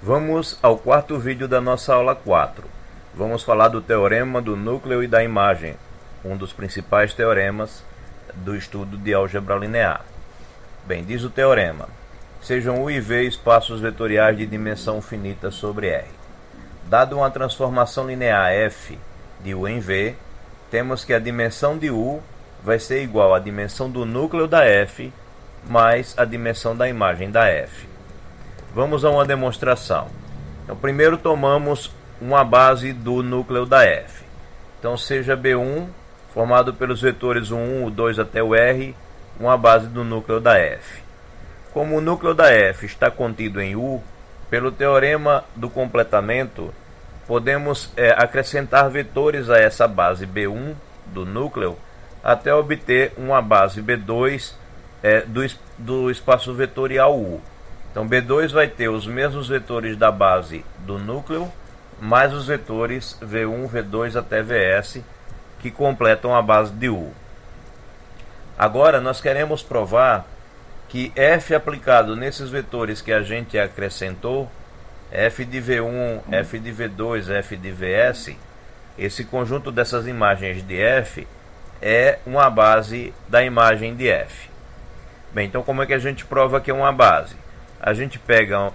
Vamos ao quarto vídeo da nossa aula 4. Vamos falar do teorema do núcleo e da imagem, um dos principais teoremas do estudo de álgebra linear. Bem, diz o teorema: sejam U e V espaços vetoriais de dimensão finita sobre R. Dado uma transformação linear f de U em V, temos que a dimensão de U vai ser igual à dimensão do núcleo da f mais a dimensão da imagem da f. Vamos a uma demonstração. Então, primeiro tomamos uma base do núcleo da f. Então, seja B1, formado pelos vetores o 1, o 2 até o R, uma base do núcleo da f. Como o núcleo da f está contido em U, pelo teorema do completamento, podemos acrescentar vetores a essa base B1 do núcleo até obter uma base B2 do espaço vetorial U. Então, B2 vai ter os mesmos vetores da base do núcleo, mais os vetores V1, V2 até Vs, que completam a base de U. Agora, nós queremos provar que f aplicado nesses vetores que a gente acrescentou, f de V1, f de V2, f de Vs, esse conjunto dessas imagens de f é uma base da imagem de f. Bem, então como é que a gente prova que é uma base? A gente pega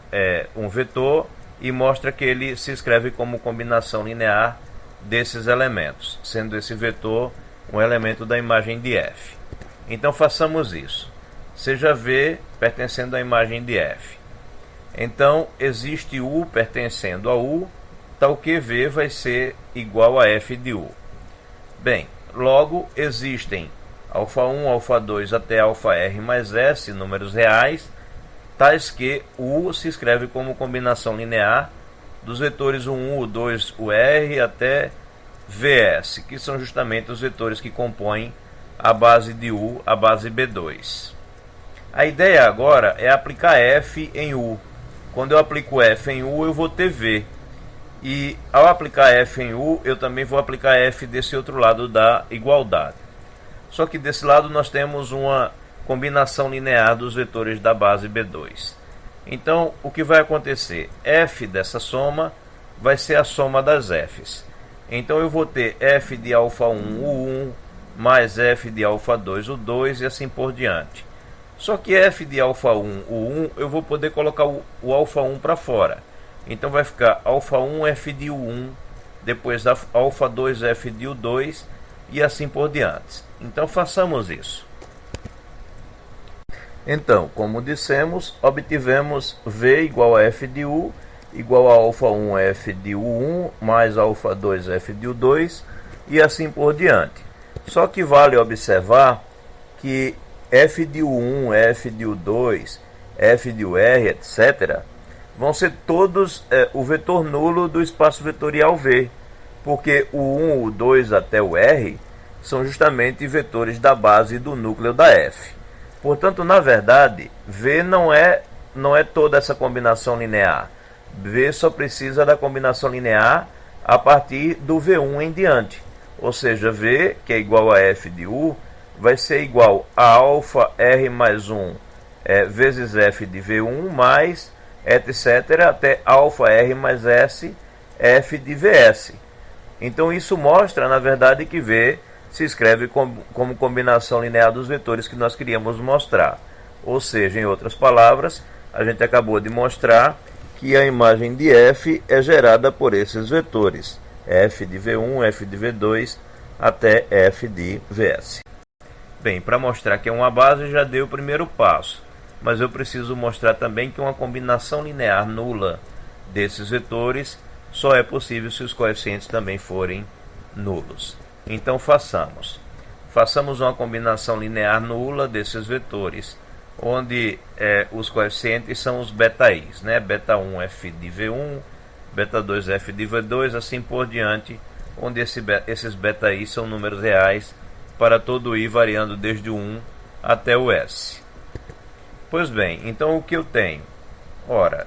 um vetor e mostra que ele se escreve como combinação linear desses elementos, sendo esse vetor um elemento da imagem de f. Então façamos isso. Seja V pertencendo à imagem de f. Então existe U pertencendo a U, tal que V vai ser igual a f de U. Bem, logo existem α1, α2 até αr mais s, números reais, tais que U se escreve como combinação linear dos vetores o 1, o 2, o R até Vs, que são justamente os vetores que compõem a base de U, a base B2. A ideia agora é aplicar f em U. Quando eu aplico f em U, eu vou ter V. E ao aplicar f em U, eu também vou aplicar f desse outro lado da igualdade. Só que desse lado nós temos uma combinação linear dos vetores da base B2. Então, o que vai acontecer? F dessa soma vai ser a soma das f's. Então, eu vou ter f de α1, o 1, mais f de α2, o 2, e assim por diante. Só que f de α1, o 1, eu vou poder colocar o α1 para fora. Então, vai ficar α1, f de u1, depois α2, f de u2, e assim por diante. Então, façamos isso. Então, como dissemos, obtivemos V igual a f de U igual a α1 f de u1 mais α2 f de u2 e assim por diante. Só que vale observar que f de u1, f de u2, f de ur, etc., vão ser todos o vetor nulo do espaço vetorial V, porque o 1, o 2 até o R são justamente vetores da base do núcleo da f. Portanto, na verdade, V não é toda essa combinação linear. V só precisa da combinação linear a partir do V1 em diante. Ou seja, V, que é igual a f de U, vai ser igual a alfa R mais 1 vezes f de V1 mais etc. até alfa R mais S f de Vs. Então, isso mostra, na verdade, que V se escreve como combinação linear dos vetores que nós queríamos mostrar. Ou seja, em outras palavras, a gente acabou de mostrar que a imagem de f é gerada por esses vetores, f de V1, f de V2 até f de Vs. Bem, para mostrar que é uma base já dei o primeiro passo, mas eu preciso mostrar também que uma combinação linear nula desses vetores só é possível se os coeficientes também forem nulos. Então façamos uma combinação linear nula desses vetores, onde os coeficientes são os beta-i's, né? Beta 1 f de V1, beta 2 f de V2, assim por diante, onde esses beta-i's são números reais para todo i variando desde o 1 até o s. Pois bem, então o que eu tenho? Ora,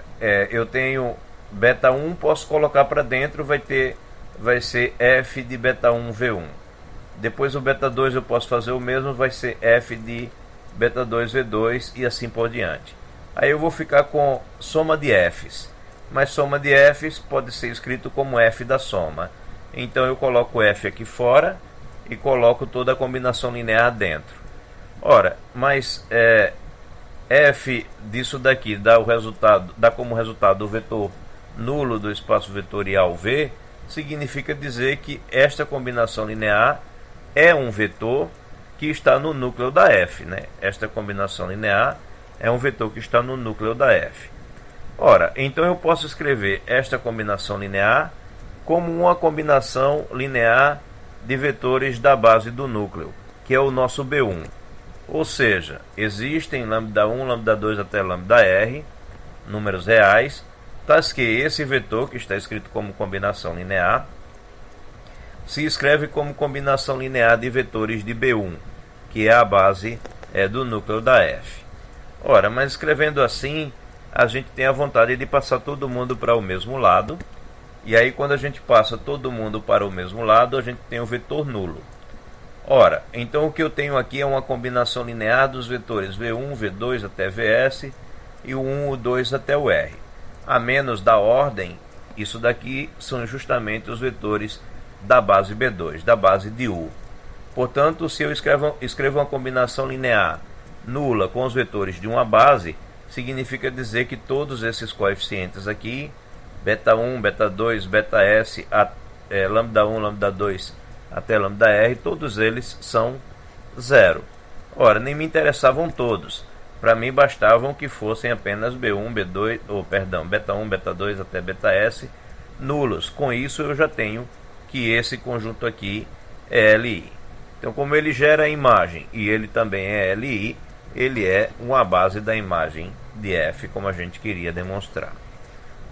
eu tenho beta 1, posso colocar para dentro, vai ser f de beta 1 V1. Depois o beta 2 eu posso fazer o mesmo, vai ser f de beta 2 V2 e assim por diante. Aí eu vou ficar com soma de f's. mas soma de f's pode ser escrito como f da soma. Então eu coloco f aqui fora e coloco toda a combinação linear dentro. Ora, mas f disso daqui dá como resultado o vetor nulo do espaço vetorial V, significa dizer que esta combinação linear é um vetor que está no núcleo da f, né? Esta combinação linear é um vetor que está no núcleo da f. Ora, então eu posso escrever esta combinação linear como uma combinação linear de vetores da base do núcleo, que é o nosso B1. Ou seja, existem λ1, λ2 até λr, números reais, tais que esse vetor, que está escrito como combinação linear, se escreve como combinação linear de vetores de B1, que é a base do núcleo da f. Ora, mas escrevendo assim, a gente tem a vontade de passar todo mundo para o mesmo lado, e aí quando a gente passa todo mundo para o mesmo lado, a gente tem o vetor nulo. Ora, então o que eu tenho aqui é uma combinação linear dos vetores V1, V2 até Vs e o 1, o 2 até o R. A menos da ordem, isso daqui são justamente os vetores da base B2, da base de U. Portanto, se eu escrevo uma combinação linear nula com os vetores de uma base, significa dizer que todos esses coeficientes aqui, beta1, beta2, beta-s, λ1, lambda2 até lambda-r, todos eles são zero. Ora, nem me interessavam todos. Para mim bastavam que fossem apenas B1, B2, beta1, beta2 até beta-s nulos. Com isso eu já tenho que esse conjunto aqui é LI. Então, como ele gera a imagem e ele também é LI, ele é uma base da imagem de F, como a gente queria demonstrar.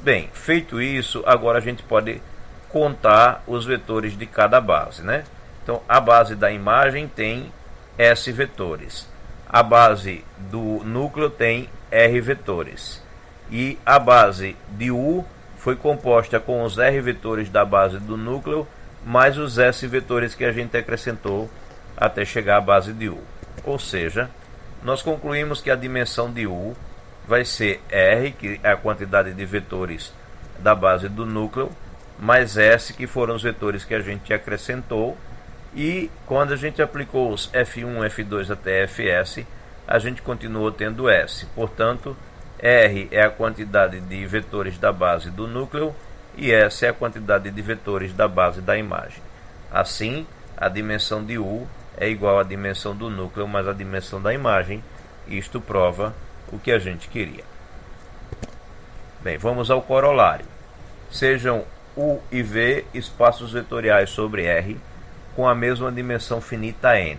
Bem, feito isso, agora a gente pode contar os vetores de cada base, né? Então, a base da imagem tem S vetores. A base do núcleo tem R vetores. E a base de U foi composta com os R vetores da base do núcleo, mais os S vetores que a gente acrescentou até chegar à base de U. Ou seja, nós concluímos que a dimensão de U vai ser R, que é a quantidade de vetores da base do núcleo, mais S, que foram os vetores que a gente acrescentou, e quando a gente aplicou os F1, F2 até Fs, a gente continuou tendo S. Portanto, R é a quantidade de vetores da base do núcleo e S é a quantidade de vetores da base da imagem. Assim, a dimensão de U é igual à dimensão do núcleo mais a dimensão da imagem. Isto prova o que a gente queria. Bem, vamos ao corolário. Sejam U e V espaços vetoriais sobre R com a mesma dimensão finita n,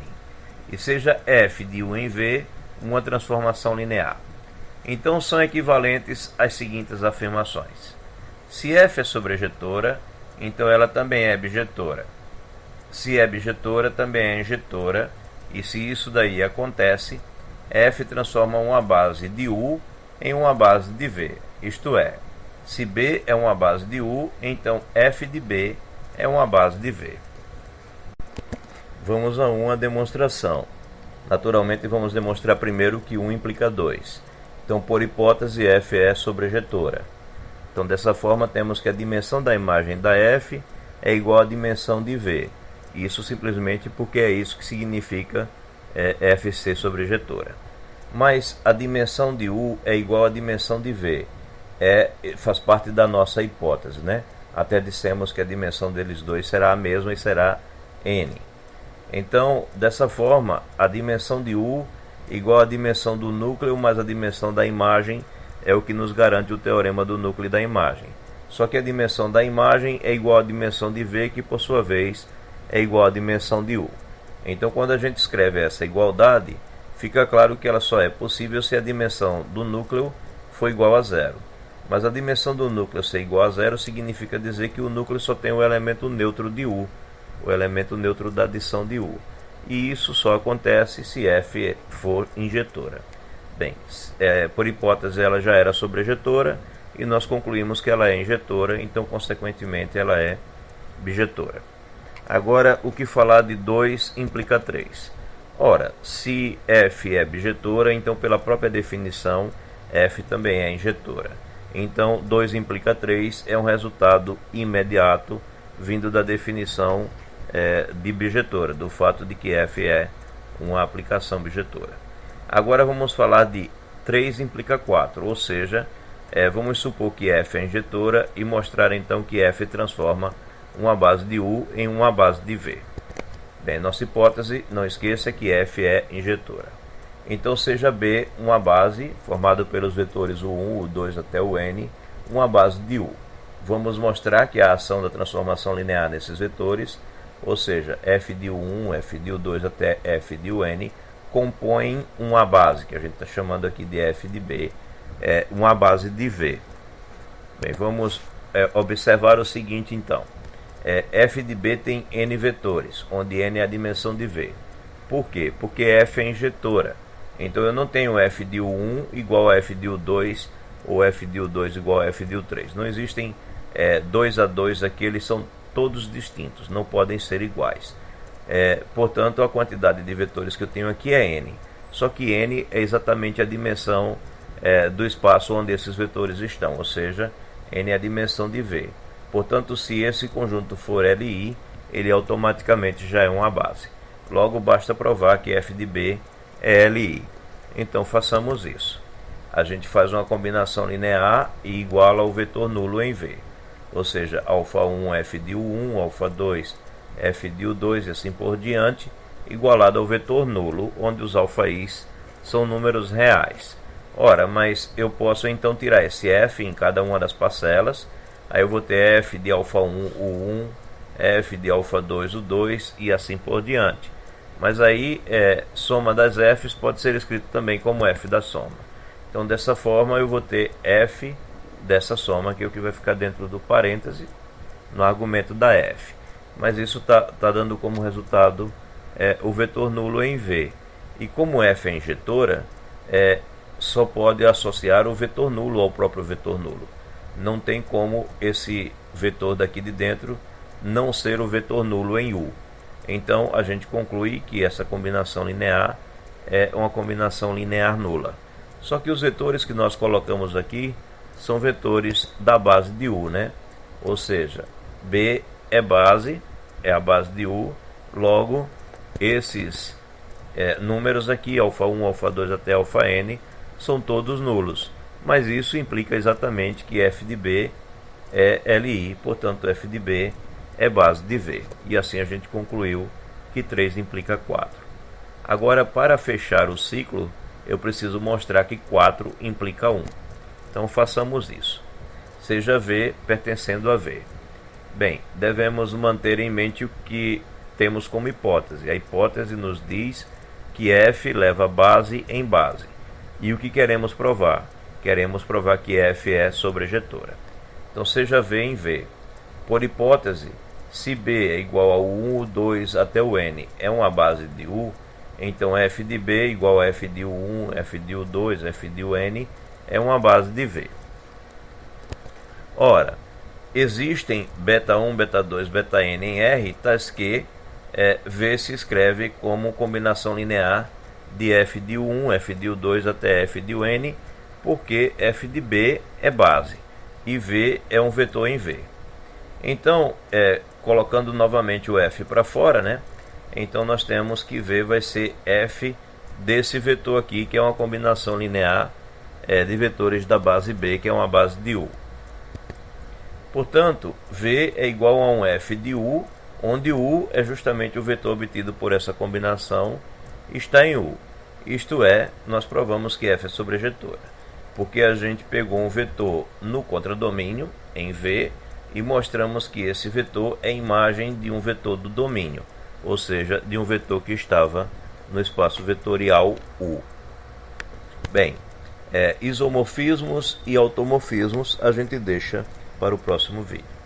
e seja f de U em V uma transformação linear. Então são equivalentes às seguintes afirmações. Se f é sobrejetora, então ela também é bijetora. Se é bijetora, também é injetora, e se isso daí acontece, f transforma uma base de U em uma base de V, isto é, se B é uma base de U, então f de B é uma base de V. Vamos a uma demonstração. Naturalmente vamos demonstrar primeiro que 1 implica 2. Então, por hipótese, f é sobrejetora. Então, dessa forma, temos que a dimensão da imagem da f é igual à dimensão de V. Isso simplesmente porque é isso que significa f ser sobrejetora. Mas a dimensão de U é igual à dimensão de V. Faz parte da nossa hipótese, né? Até dissemos que a dimensão deles dois será a mesma e será n. Então, dessa forma, a dimensão de U igual à dimensão do núcleo mais a dimensão da imagem é o que nos garante o teorema do núcleo e da imagem. Só que a dimensão da imagem é igual à dimensão de V, que por sua vez é igual à dimensão de U. Então, quando a gente escreve essa igualdade, fica claro que ela só é possível se a dimensão do núcleo for igual a zero. Mas a dimensão do núcleo ser igual a zero significa dizer que o núcleo só tem o elemento neutro de U, o elemento neutro da adição de U. E isso só acontece se f for injetora. Bem, por hipótese ela já era sobrejetora e nós concluímos que ela é injetora, então consequentemente ela é bijetora. Agora, o que falar de 2 implica 3. Ora, se f é bijetora, então pela própria definição f também é injetora. Então 2 implica 3 é um resultado imediato vindo da definição de bijetora, do fato de que f é uma aplicação bijetora. Agora vamos falar de 3 implica 4, ou seja, vamos supor que f é injetora e mostrar então que f transforma uma base de U em uma base de V. Bem, nossa hipótese, não esqueça que f é injetora. Então seja B uma base formada pelos vetores U1, U2 até o N, uma base de U. Vamos mostrar que a ação da transformação linear nesses vetores, ou seja, f de U1, f de U2 até f de UN, compõem uma base, que a gente está chamando aqui de f de B, uma base de V. Bem, vamos observar o seguinte então. F de B tem N vetores, onde N é a dimensão de V. Por quê? Porque F é injetora. Então eu não tenho F de U1 igual a F de U2 ou F de U2 igual a F de U3. Não existem 2 a 2 aqui, eles são todos distintos, não podem ser iguais. Portanto, a quantidade de vetores que eu tenho aqui é N. Só que N é exatamente a dimensão do espaço onde esses vetores estão, ou seja, N é a dimensão de V. Portanto, se esse conjunto for Li, ele automaticamente já é uma base. Logo, basta provar que f de B é Li. Então, façamos isso. A gente faz uma combinação linear e iguala o vetor nulo em V. Ou seja, α1 f de U1, α2 f de U2 e assim por diante, igualado ao vetor nulo, onde os α's são números reais. Ora, mas eu posso então tirar esse f em cada uma das parcelas. Aí eu vou ter f de α1 U1, f de α2 U2 e assim por diante. Mas aí soma das f's pode ser escrito também como f da soma. Então dessa forma eu vou ter f dessa soma, que é o que vai ficar dentro do parêntese no argumento da f. Mas isso está dando como resultado o vetor nulo em V. E como f é injetora, só pode associar o vetor nulo ao próprio vetor nulo. Não tem como esse vetor daqui de dentro não ser o vetor nulo em U. Então a gente conclui que essa combinação linear é uma combinação linear nula. Só que os vetores que nós colocamos aqui são vetores da base de U, né? Ou seja, B é base, é a base de U, logo esses números aqui, α1, α2 até αn, são todos nulos. Mas isso implica exatamente que f de B é Li, portanto f de B é base de V. E assim a gente concluiu que 3 implica 4. Agora, para fechar o ciclo, eu preciso mostrar que 4 implica 1. Então façamos isso. Seja V pertencendo a V. Bem, devemos manter em mente o que temos como hipótese. A hipótese nos diz que f leva base em base. E o que queremos provar? Queremos provar que f é sobrejetora. Então seja V em V. Por hipótese, se B é igual a U1, U2 até o N é uma base de U, então f de B igual a f de U1, f de U2, f de UN é uma base de V. Ora, existem beta1, beta2, beta-n em R, tais que V se escreve como combinação linear de f de U1, f de U2 até f de UN, porque f de B é base e V é um vetor em V. Então, colocando novamente o f para fora, né? Então nós temos que V vai ser f desse vetor aqui, que é uma combinação linear de vetores da base B, que é uma base de U. Portanto, V é igual a um f de U, onde U é justamente o vetor obtido por essa combinação, está em U. Isto é, nós provamos que f é sobrejetora, porque a gente pegou um vetor no contradomínio, em V, e mostramos que esse vetor é imagem de um vetor do domínio, ou seja, de um vetor que estava no espaço vetorial U. Bem, isomorfismos e automorfismos a gente deixa para o próximo vídeo.